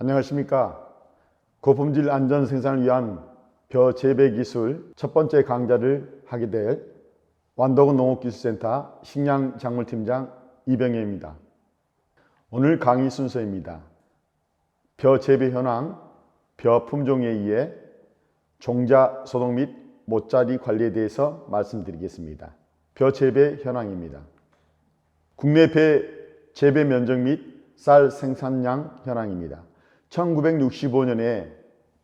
안녕하십니까. 고품질 안전 생산을 위한 벼 재배 기술 첫 번째 강좌를 하게 될 완도군 농업기술센터 식량작물팀장 이병혜입니다. 오늘 강의 순서입니다. 벼 재배 현황, 벼 품종에 의해 종자 소독 및 모짜리 관리에 대해서 말씀드리겠습니다. 벼 재배 현황입니다. 국내 벼 재배 면적 및 쌀 생산량 현황입니다. 1965년에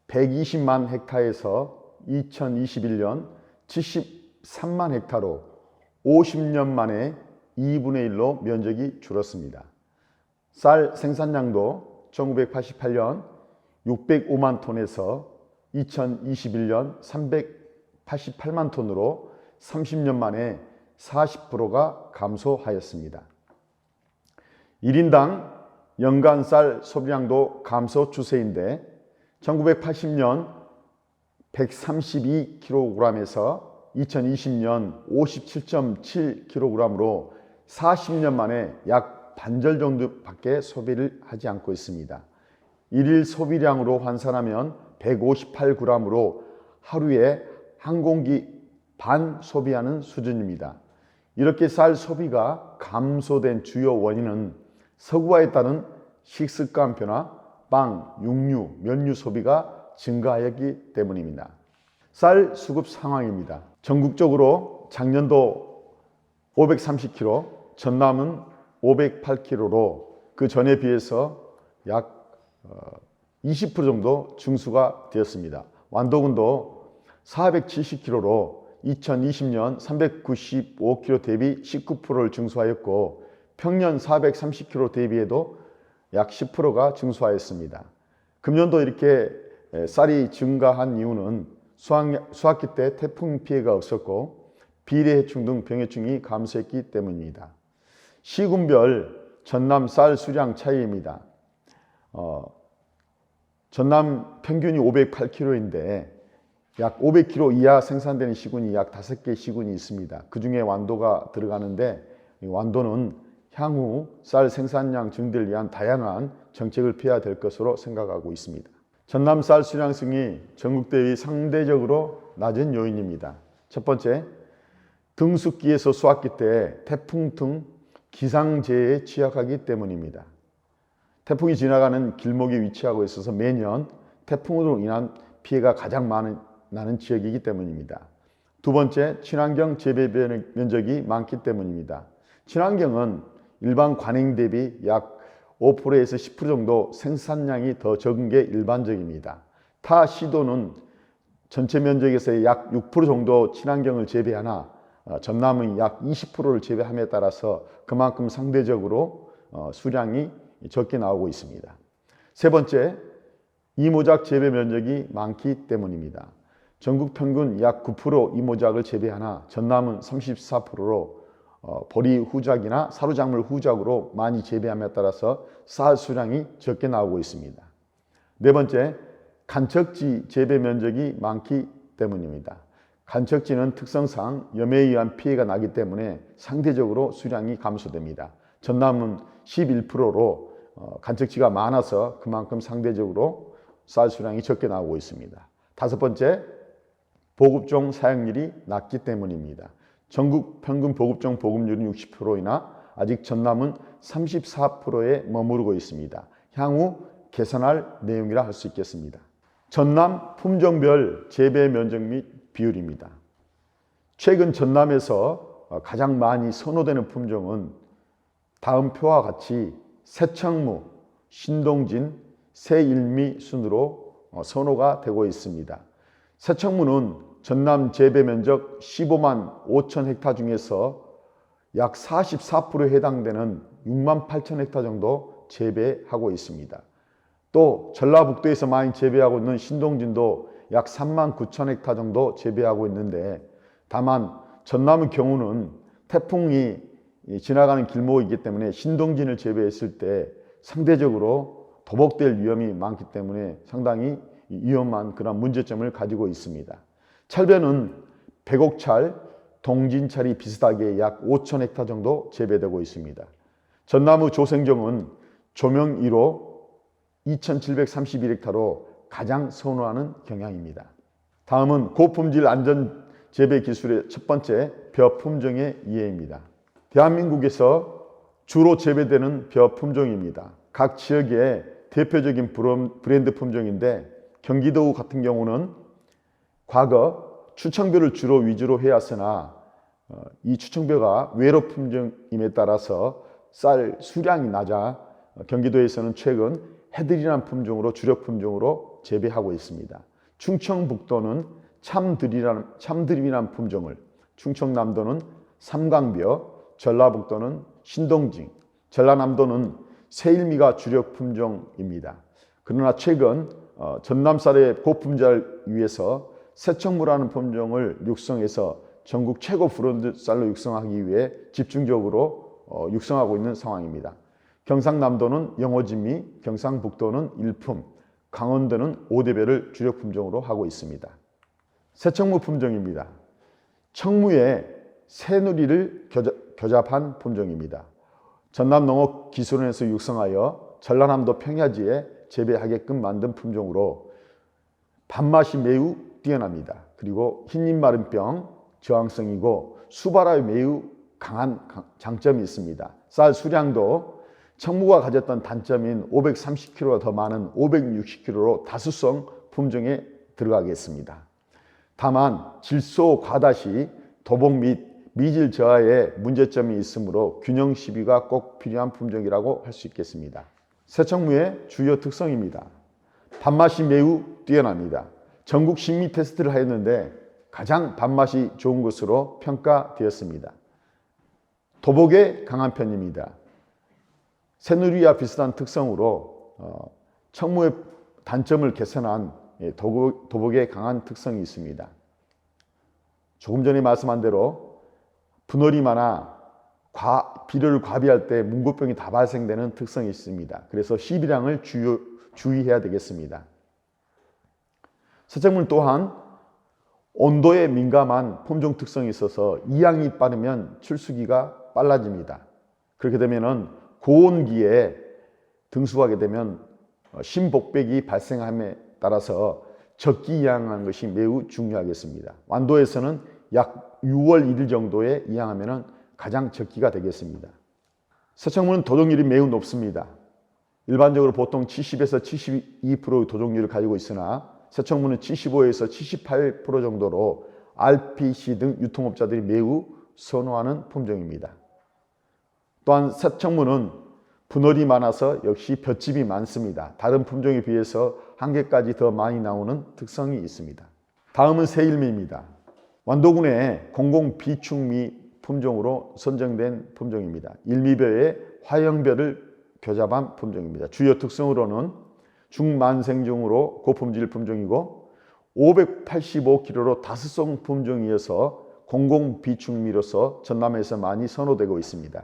120만 헥타에서 2021년 73만 헥타로 50년 만에 2분의 1로 면적이 줄었습니다. 쌀 생산량도 1988년 605만 톤에서 2021년 388만 톤으로 30년 만에 40%가 감소하였습니다. 1인당 연간 쌀 소비량도 감소 추세인데 1980년 132kg에서 2020년 57.7kg으로 40년 만에 약 반절 정도밖에 소비를 하지 않고 있습니다. 일일 소비량으로 환산하면 158g으로 하루에 한 공기 반 소비하는 수준입니다. 이렇게 쌀 소비가 감소된 주요 원인은 서구화에 따른 식습관 변화, 빵, 육류, 면류 소비가 증가하였기 때문입니다. 쌀 수급 상황입니다. 전국적으로 작년도 530kg, 전남은 508kg로 그 전에 비해서 약 20% 정도 증수가 되었습니다. 완도군도 470kg로 2020년 395kg 대비 19%를 증수하였고 평년 430kg 대비해도 약 10%가 증수하였습니다. 금년도 이렇게 쌀이 증가한 이유는 수확기 때 태풍 피해가 없었고 비례해충 등 병해충이 감소했기 때문입니다. 시군별 전남 쌀 수량 차이입니다. 전남 평균이 508kg인데 약 500kg 이하 생산되는 시군이 약 5개 시군이 있습니다. 그 중에 완도가 들어가는데 완도는 향후 쌀 생산량 증대를 위한 다양한 정책을 펴야 될 것으로 생각하고 있습니다. 전남 쌀 수량성이 전국 대비 상대적으로 낮은 요인입니다. 첫 번째, 등숙기에서 수확기 때 태풍 등 기상재해에 취약하기 때문입니다. 태풍이 지나가는 길목에 위치하고 있어서 매년 태풍으로 인한 피해가 가장 나는 지역이기 때문입니다. 두 번째, 친환경 재배 면적이 많기 때문입니다. 친환경은 일반 관행 대비 약 5%에서 10% 정도 생산량이 더 적은 게 일반적입니다. 타 시도는 전체 면적에서 약 6% 정도 친환경을 재배하나 전남은 약 20%를 재배함에 따라서 그만큼 상대적으로 수량이 적게 나오고 있습니다. 세 번째, 이모작 재배 면적이 많기 때문입니다. 전국 평균 약 9% 이모작을 재배하나 전남은 34%로 보리 후작이나 사루작물 후작으로 많이 재배함에 따라서 쌀 수량이 적게 나오고 있습니다. 네 번째, 간척지 재배 면적이 많기 때문입니다. 간척지는 특성상 염해에 의한 피해가 나기 때문에 상대적으로 수량이 감소됩니다. 전남은 11%로 간척지가 많아서 그만큼 상대적으로 쌀 수량이 적게 나오고 있습니다. 다섯 번째, 보급종 사용률이 낮기 때문입니다. 전국 평균 보급종 보급률은 60%이나 아직 전남은 34%에 머무르고 있습니다. 향후 개선할 내용이라 할 수 있겠습니다. 전남 품종별 재배 면적 및 비율입니다. 최근 전남에서 가장 많이 선호되는 품종은 다음 표와 같이 새청무, 신동진, 새일미 순으로 선호가 되고 있습니다. 새청무는 전남 재배 면적 15만 5천 헥타 중에서 약 44%에 해당되는 6만 8천 헥타 정도 재배하고 있습니다. 또 전라북도에서 많이 재배하고 있는 신동진도 약 3만 9천 헥타 정도 재배하고 있는데 다만 전남의 경우는 태풍이 지나가는 길목이기 때문에 신동진을 재배했을 때 상대적으로 도복될 위험이 많기 때문에 상당히 위험한 그런 문제점을 가지고 있습니다. 찰배는 백옥찰, 동진찰이 비슷하게 약 5천 헥타 정도 재배되고 있습니다. 전나무 조생종은 조명 1호, 2,731헥타로 가장 선호하는 경향입니다. 다음은 고품질 안전 재배 기술의 첫 번째, 벼 품종의 이해입니다. 대한민국에서 주로 재배되는 벼 품종입니다. 각 지역의 대표적인 브랜드 품종인데, 경기도 같은 경우는 과거 추청벼를 주로 위주로 해왔으나 이 추청벼가 외로 품종임에 따라서 쌀 수량이 낮아 경기도에서는 최근 해들이라는 품종으로 주력 품종으로 재배하고 있습니다. 충청북도는 참드림이라는 품종을, 충청남도는 삼강벼, 전라북도는 신동진, 전라남도는 새일미가 주력 품종입니다. 그러나 최근 전남쌀의 고품질을 위해서 새청무라는 품종을 육성해서 전국 최고 브랜드 쌀로 육성하기 위해 집중적으로 육성하고 있는 상황입니다. 경상남도는 영호진미, 경상북도는 일품, 강원도는 오대배를 주력 품종으로 하고 있습니다. 새청무 품종입니다. 청무에 새누리를 교잡한 품종입니다. 전남농업기술원에서 육성하여 전라남도 평야지에 재배하게끔 만든 품종으로 밥맛이 매우 뛰어납니다. 그리고 흰잎마른병 저항성이고 수발화에 매우 강한 장점이 있습니다. 쌀 수량도 청무가 가졌던 단점인 530kg가 더 많은 560kg로 다수성 품종에 들어가겠습니다. 다만 질소 과다 시 도복 및 미질 저하에 문제점이 있으므로 균형 시비가 꼭 필요한 품종이라고 할 수 있겠습니다. 새청무의 주요 특성입니다. 밥맛이 매우 뛰어납니다. 전국 신미 테스트를 하였는데 가장 밥맛이 좋은 것으로 평가되었습니다. 도복에 강한 편입니다. 새누리와 비슷한 특성으로 청무의 단점을 개선한 도복에 강한 특성이 있습니다. 조금 전에 말씀한 대로 분홀이 많아 비료를 과비할 때 문고병이 다 발생되는 특성이 있습니다. 그래서 시비량을 주의해야 되겠습니다. 새청무 또한 온도에 민감한 품종 특성이 있어서 이양이 빠르면 출수기가 빨라집니다. 그렇게 되면 고온기에 등수하게 되면 심복백이 발생함에 따라서 적기 이양하는 것이 매우 중요하겠습니다. 완도에서는 약 6월 1일 정도에 이양하면 가장 적기가 되겠습니다. 새청무는 도종률이 매우 높습니다. 일반적으로 보통 70에서 72% 도종률을 가지고 있으나 새청무는 75에서 78% 정도로 RPC 등 유통업자들이 매우 선호하는 품종입니다. 또한 새청무는 분홀이 많아서 역시 볏집이 많습니다. 다른 품종에 비해서 한 개까지 더 많이 나오는 특성이 있습니다. 다음은 새일미입니다. 완도군의 공공비축미 품종으로 선정된 품종입니다. 일미벼에 화형벼를 교잡한 품종입니다. 주요 특성으로는 중만생종으로 고품질 품종이고 585kg로 다수성 품종이어서 공공비축미로서 전남에서 많이 선호되고 있습니다.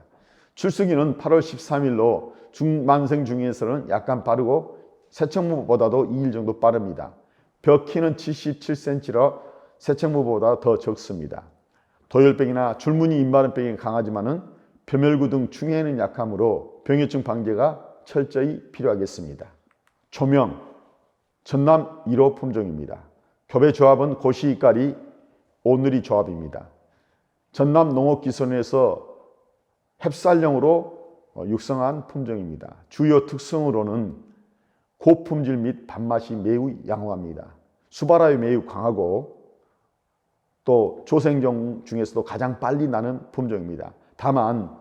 출수기는 8월 13일로 중만생 중에서는 약간 빠르고 새청무보다도 2일 정도 빠릅니다. 벼 키는 77cm라 새청무보다 더 적습니다. 도열병이나 줄무늬 잎마른병이 강하지만은 벼멸구 등 충해에는 약하므로 병해충 방제가 철저히 필요하겠습니다. 조명, 전남 1호 품종입니다. 겹의 조합은 고시이까리 오누리 조합입니다. 전남 농업기술원에서 햅쌀용으로 육성한 품종입니다. 주요 특성으로는 고품질 및 밥맛이 매우 양호합니다. 수발화에 매우 강하고 또 조생종 중에서도 가장 빨리 나는 품종입니다. 다만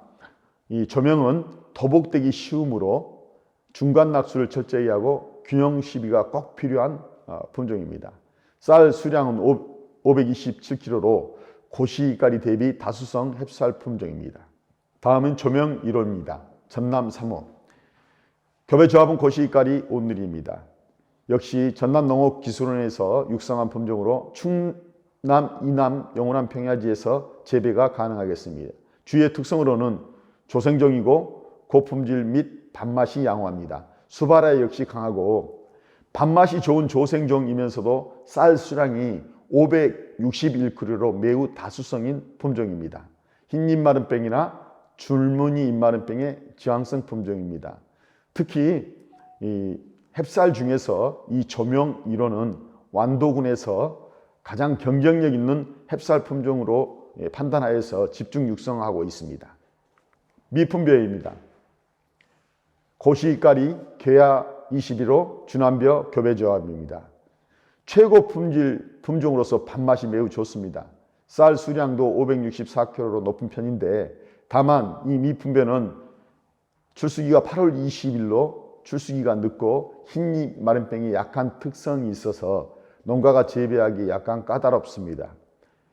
이 조명은 도복되기 쉬우므로 중간 낙수를 철저히 하고 균형 시비가 꼭 필요한 품종입니다. 쌀 수량은 527kg로 고시이까리 대비 다수성 햅쌀 품종입니다. 다음은 조명 1호입니다. 전남 3호. 겹의 조합은 고시이까리 오누리입니다. 역시 전남농업기술원에서 육성한 품종으로 충남, 이남, 영호남 평야지에서 재배가 가능하겠습니다. 주의 특성으로는 조생종이고 고품질 및 밥맛이 양호합니다. 수발화 역시 강하고 밥맛이 좋은 조생종이면서도 쌀 수량이 561kg로 매우 다수성인 품종입니다. 흰잎마른병이나 줄무늬 잎마른병의 저항성 품종입니다. 특히 이 햅쌀 중에서 이 조명 1호는 완도군에서 가장 경쟁력 있는 햅쌀 품종으로 판단하여서 집중 육성하고 있습니다. 미품벼입니다. 고시가리 계야 21호 주남벼 교배조합입니다. 최고 품질 품종으로서 밥맛이 매우 좋습니다. 쌀 수량도 564kg로 높은 편인데 다만 이 미품벼는 출수기가 8월 20일로 출수기가 늦고 흰잎 마른병이 약한 특성이 있어서 농가가 재배하기 약간 까다롭습니다.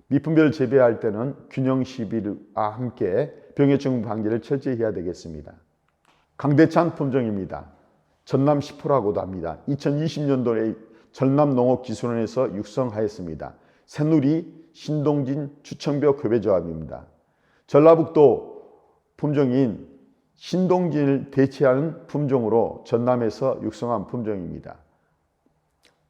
미품벼를 재배할 때는 균형 시비와 함께 병해충 방지를 철저히 해야 되겠습니다. 강대찬 품종입니다. 전남 10호라고도 합니다. 2020년도에 전남농업기술원에서 육성하였습니다. 새누리 신동진 추천벼 교배조합입니다. 전라북도 품종인 신동진을 대체하는 품종으로 전남에서 육성한 품종입니다.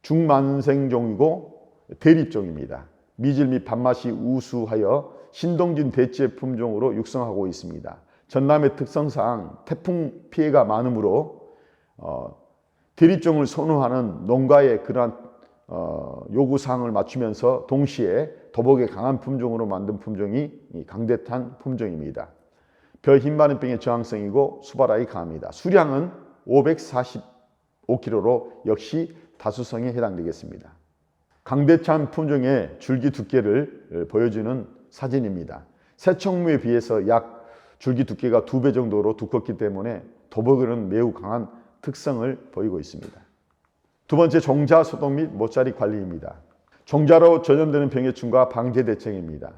중만생종이고 대립종입니다. 미질 및 밥맛이 우수하여 신동진 대체 품종으로 육성하고 있습니다. 전남의 특성상 태풍 피해가 많으므로 대립종을 선호하는 농가의 그러한 요구사항을 맞추면서 동시에 도복에 강한 품종으로 만든 품종이 강대탄 품종입니다. 벼 흰마른병의 저항성이고 수발하기 강합니다. 수량은 545kg로 역시 다수성에 해당되겠습니다. 강대찬 품종의 줄기 두께를 보여주는 사진입니다. 새총무에 비해서 약 줄기 두께가 2배 정도로 두껍기 때문에 도복에는 매우 강한 특성을 보이고 있습니다. 두 번째, 종자 소독 및 모짜리 관리입니다. 종자로 전염되는 병해충과 방제 대책입니다.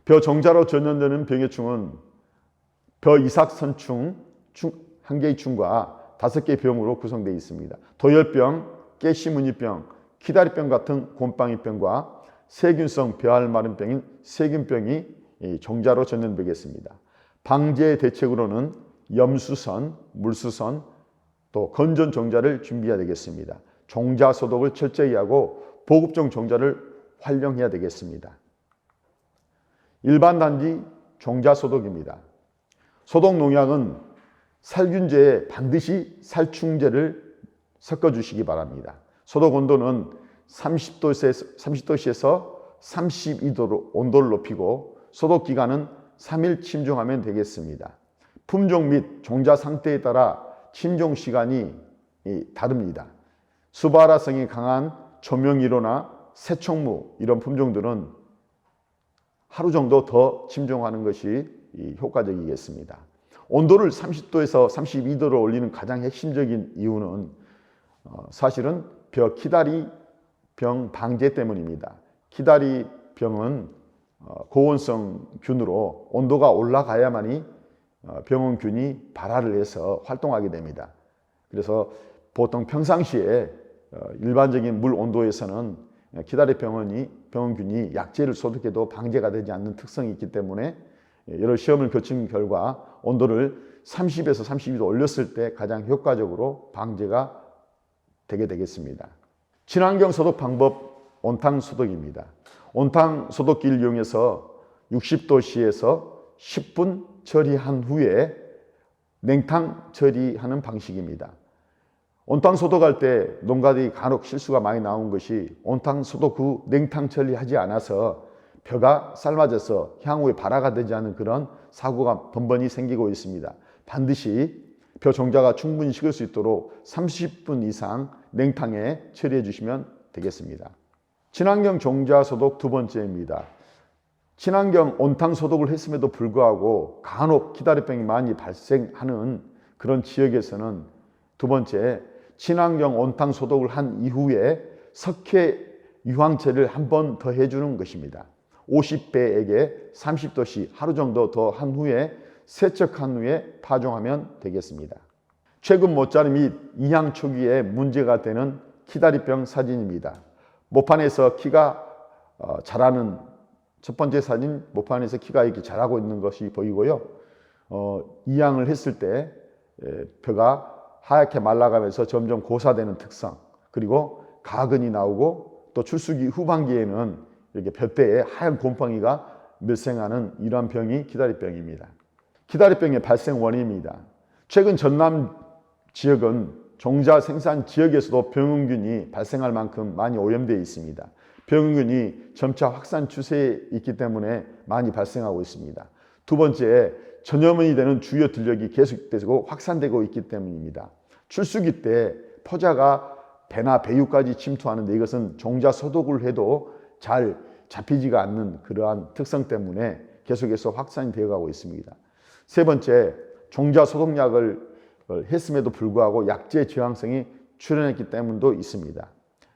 벼 종자로 전염되는 병해충은 벼 이삭선충 1개의 충과 5개의 병으로 구성되어 있습니다. 도열병, 깨시무늬병, 키다리병 같은 곰팡이병과 세균성 벼알마른병인 세균병이 종자로 전염되겠습니다. 방제 대책으로는 염수선, 물수선, 또 건전 종자를 준비해야 되겠습니다. 종자 소독을 철저히 하고 보급종 종자를 활용해야 되겠습니다. 일반 단지 종자 소독입니다. 소독 농약은 살균제에 반드시 살충제를 섞어주시기 바랍니다. 소독 온도는 30도씨에서 32도로 온도를 높이고 소독 기간은 3일 침종하면 되겠습니다. 품종 및 종자 상태에 따라 침종 시간이 다릅니다. 수발화성이 강한 조명 1호나 새총무 이런 품종들은 하루 정도 더 침종하는 것이 효과적이겠습니다. 온도를 30도에서 32도로 올리는 가장 핵심적인 이유는 사실은 벼 키다리병 방제 때문입니다. 키다리병은 고온성 균으로 온도가 올라가야만이 병원균이 발화를 해서 활동하게 됩니다. 그래서 보통 평상시에 일반적인 물 온도에서는 병원균이 약재를 소독해도 방제가 되지 않는 특성이 있기 때문에 여러 시험을 거친 결과 온도를 30에서 32도 올렸을 때 가장 효과적으로 방제가 되게 되겠습니다. 친환경 소독 방법 온탕 소독입니다. 온탕 소독기를 이용해서 60도씨에서 10분 처리한 후에 냉탕 처리하는 방식입니다. 온탕 소독할 때 농가들이 간혹 실수가 많이 나온 것이 온탕 소독 후 냉탕 처리하지 않아서 벼가 삶아져서 향후에 발화가 되지 않는 그런 사고가 번번이 생기고 있습니다. 반드시 벼 종자가 충분히 식을 수 있도록 30분 이상 냉탕에 처리해 주시면 되겠습니다. 친환경 종자 소독 두 번째입니다. 친환경 온탕 소독을 했음에도 불구하고 간혹 키다리병이 많이 발생하는 그런 지역에서는 두 번째, 친환경 온탕 소독을 한 이후에 석회 유황제를 한 번 더 해주는 것입니다. 50배에게 30도씨 하루 정도 더 한 후에 세척한 후에 파종하면 되겠습니다. 최근 모짜리 및 이향 초기에 문제가 되는 키다리병 사진입니다. 모판에서 키가 자라는 첫 번째 사진, 모판에서 키가 이렇게 자라고 있는 것이 보이고요. 이향을 했을 때 벼가 하얗게 말라가면서 점점 고사되는 특성, 그리고 가근이 나오고 또 출수기 후반기에는 이렇게 벼대에 하얀 곰팡이가 밀생하는 이러한 병이 키다리병입니다. 키다리병의 발생 원인입니다. 최근 전남 지역은 종자 생산 지역에서도 병원균이 발생할 만큼 많이 오염되어 있습니다. 병원균이 점차 확산 추세에 있기 때문에 많이 발생하고 있습니다. 두 번째, 전염원이 되는 주요 들녘이 계속되고 확산되고 있기 때문입니다. 출수기 때 포자가 배나 배유까지 침투하는데 이것은 종자 소독을 해도 잘 잡히지가 않는 그러한 특성 때문에 계속해서 확산이 되어가고 있습니다. 세 번째, 종자 소독약을 했음에도 불구하고 약제 저항성이 출현했기 때문도 있습니다.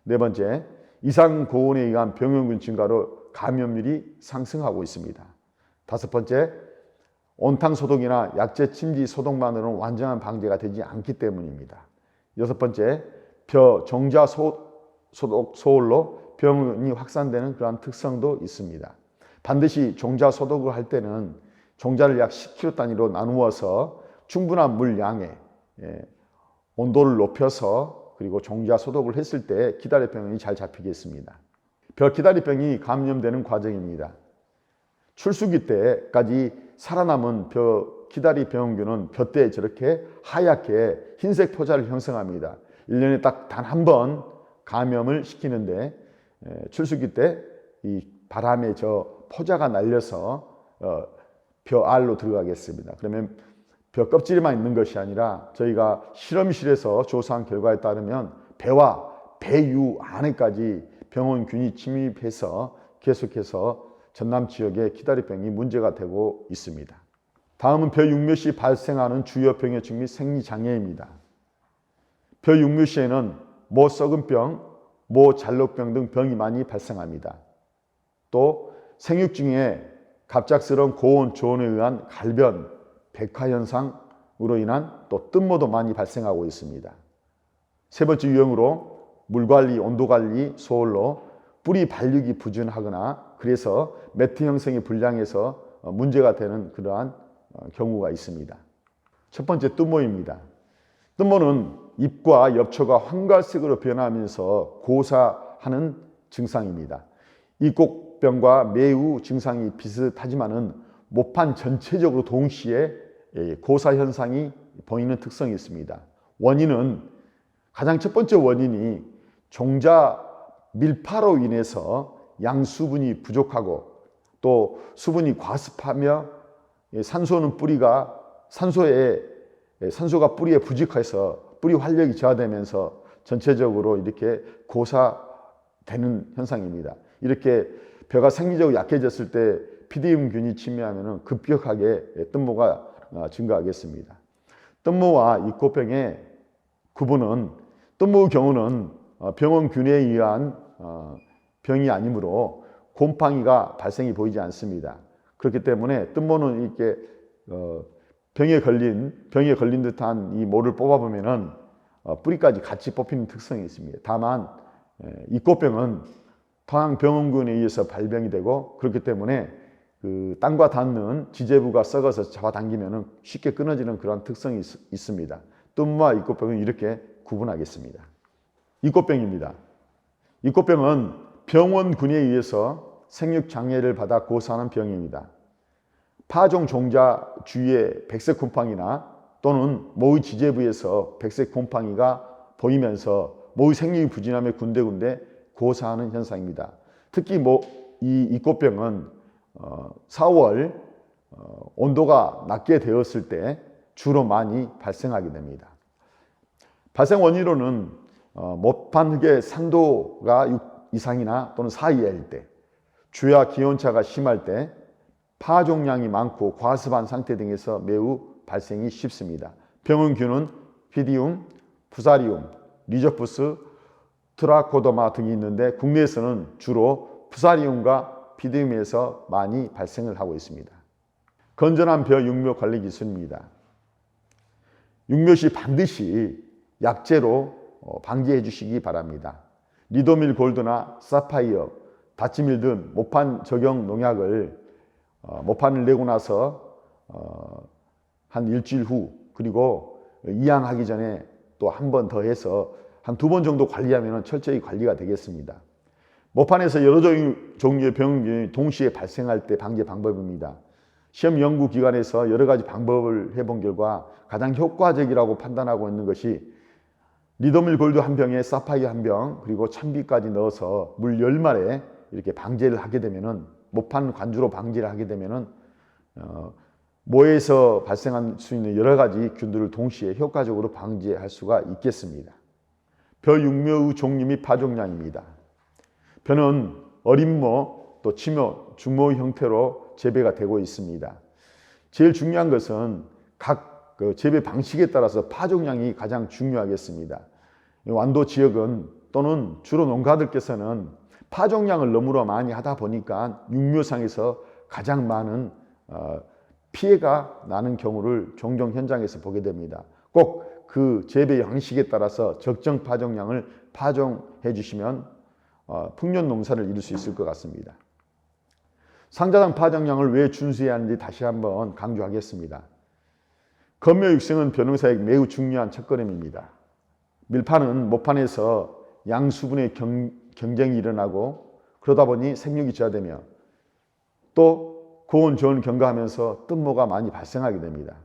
네 번째, 이상 고온에 의한 병원균 증가로 감염률이 상승하고 있습니다. 다섯 번째, 온탕 소독이나 약제 침지 소독만으로는 완전한 방제가 되지 않기 때문입니다. 여섯 번째, 종자 소독 소홀로 병원이 확산되는 그러한 특성도 있습니다. 반드시 종자 소독을 할 때는 종자를 약 10kg 단위로 나누어서 충분한 물량에 온도를 높여서 그리고 종자 소독을 했을 때 기다리병이 잘 잡히겠습니다. 기다리병이 감염되는 과정입니다. 출수기 때까지 살아남은 기다리 병원균은 벼때 저렇게 하얗게 흰색 포자를 형성합니다. 1년에 딱 단 한 번 감염을 시키는데 출수기 때 이 바람에 저 포자가 날려서 벼 알로 들어가겠습니다. 그러면 벼 껍질에만 있는 것이 아니라 저희가 실험실에서 조사한 결과에 따르면 배와 배유 안에까지 병원균이 침입해서 계속해서 전남 지역의 기다리병이 문제가 되고 있습니다. 다음은 벼육묘 시 발생하는 주요 병해충 및 생리장애입니다. 벼육묘 시에는 모 썩은병, 모 잘록병 등 병이 많이 발생합니다. 또 생육 중에 갑작스러운 고온 조온에 의한 갈변, 백화현상으로 인한 또 뜬모도 많이 발생하고 있습니다. 세 번째 유형으로 물관리, 온도관리 소홀로 뿌리 발육이 부진하거나 그래서 매트 형성이 불량해서 문제가 되는 그러한 경우가 있습니다. 첫 번째 뜬모입니다. 뜬모는 잎과 엽초가 황갈색으로 변하면서 고사하는 증상입니다. 이곡병과 매우 증상이 비슷하지만은 모판 전체적으로 동시에 고사 현상이 보이는 특성이 있습니다. 원인은 가장 첫 번째 원인이 종자 밀파로 인해서 양수분이 부족하고 또 수분이 과습하며 산소가 뿌리에 부족해서 뿌리 활력이 저하되면서 전체적으로 이렇게 고사되는 현상입니다. 이렇게 벼가 생리적으로 약해졌을 때 피디움균이 침입하면 급격하게 뜬모가 증가하겠습니다. 뜬모와 이꽃병의 구분은 뜬모의 경우는 병원균에 의한 병이 아니므로 곰팡이가 발생이 보이지 않습니다. 그렇기 때문에 뜬모는 이렇게 병에 걸린 듯한 이 모를 뽑아보면은 뿌리까지 같이 뽑히는 특성이 있습니다. 다만 이꽃병은 토양 병원균에 의해서 발병이 되고 그렇기 때문에 그 땅과 닿는 지재부가 썩어서 잡아당기면 쉽게 끊어지는 그런 특성이 있습니다. 뜬모와 이꽃병은 이렇게 구분하겠습니다. 이꽃병입니다. 이꽃병은 병원균에 의해서 생육장애를 받아 고사하는 병입니다. 파종 종자 주위에 백색 곰팡이나 또는 모의 지재부에서 백색 곰팡이가 보이면서 모의 생육이 부진하며 군데군데 고사하는 현상입니다. 특히 이 이꽃병은 4월 온도가 낮게 되었을 때 주로 많이 발생하게 됩니다. 발생 원인으로는 모판 흙의 산도가 6 이상이나 또는 사이일 때, 주야 기온차가 심할 때, 파종량이 많고 과습한 상태 등에서 매우 발생이 쉽습니다. 병원균은 피디움, 푸사리움, 리조푸스, 트라코더마 등이 있는데 국내에서는 주로 푸사리움과 피디움에서 많이 발생을 하고 있습니다. 건전한 벼 육묘 관리 기술입니다. 육묘 시 반드시 약제로 방지해 주시기 바랍니다. 리도밀 골드나 사파이어, 다치밀 등 모판 적용 농약을 모판을 내고 나서 한 일주일 후 그리고 이양하기 전에 또 한 번 더 해서 한 2번 정도 관리하면 철저히 관리가 되겠습니다. 모판에서 여러 종류의 병균이 동시에 발생할 때 방제 방법입니다. 시험 연구기관에서 여러 가지 방법을 해본 결과 가장 효과적이라고 판단하고 있는 것이 리더밀 골드 한 병에 사파이어 한 병, 그리고 참비까지 넣어서 물 10마리에 이렇게 방제를 하게 되면은, 모판 관주로 방제를 하게 되면은 모에서 발생할 수 있는 여러 가지 균들을 동시에 효과적으로 방지할 수가 있겠습니다. 벼 육묘의 종류 및 파종량입니다. 벼는 어린모, 또 치모, 중모 형태로 재배가 되고 있습니다. 제일 중요한 것은 각 그 재배 방식에 따라서 파종량이 가장 중요하겠습니다. 완도 지역은 또는 주로 농가들께서는 파종량을 너무나 많이 하다 보니까 육묘상에서 가장 많은 피해가 나는 경우를 종종 현장에서 보게 됩니다. 꼭 그 재배 양식에 따라서 적정 파종량을 파종해 주시면 풍년 농사를 이룰 수 있을 것 같습니다. 상자당 파종량을 왜 준수해야 하는지 다시 한번 강조하겠습니다. 건묘 육생은 벼농사에 매우 중요한 첫걸음입니다. 밀판은 모판에서 양수분의 경쟁이 일어나고, 그러다 보니 생육이 저하되며 또 고온 저온 경과하면서 뜬모가 많이 발생하게 됩니다.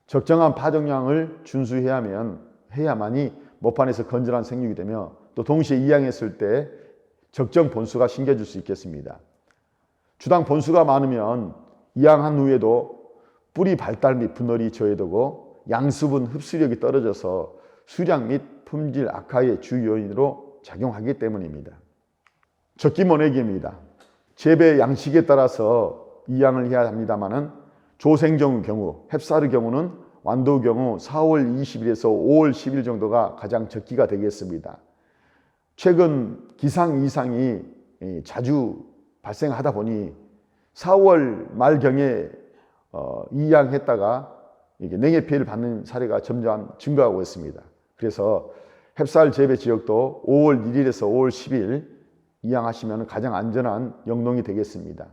적정한 파종량을 준수해야만이 모판에서 건전한 생육이 되며, 또 동시에 이양했을 때 적정 본수가 심겨질 수 있겠습니다. 주당 본수가 많으면 이양한 후에도 뿌리 발달 및 분열이 저해되고 양수분 흡수력이 떨어져서 수량 및 품질 악화의 주 요인으로 작용하기 때문입니다. 적기 모내기입니다. 재배 양식에 따라서 이양을 해야 합니다만은, 조생종의 경우, 햅쌀의 경우는 완도의 경우 4월 20일에서 5월 10일 정도가 가장 적기가 되겠습니다. 최근 기상 이상이 자주 발생하다 보니 4월 말경에 이양했다가 냉해 피해를 받는 사례가 점점 증가하고 있습니다. 그래서 햅쌀 재배 지역도 5월 1일에서 5월 10일 이양하시면 가장 안전한 영농이 되겠습니다.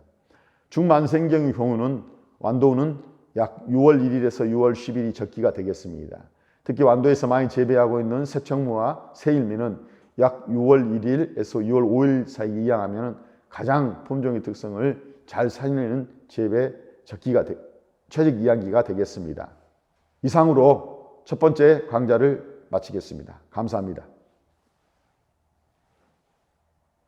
중만생경의 경우는 완도는 약 6월 1일에서 6월 10일이 적기가 되겠습니다. 특히 완도에서 많이 재배하고 있는 새청무와 새일미는 약 6월 1일에서 6월 5일 사이 이양하면 가장 품종의 특성을 잘 살리는 재배 적기가 최적 이양기가 되겠습니다. 이상으로 첫 번째 강좌를 마치겠습니다. 감사합니다.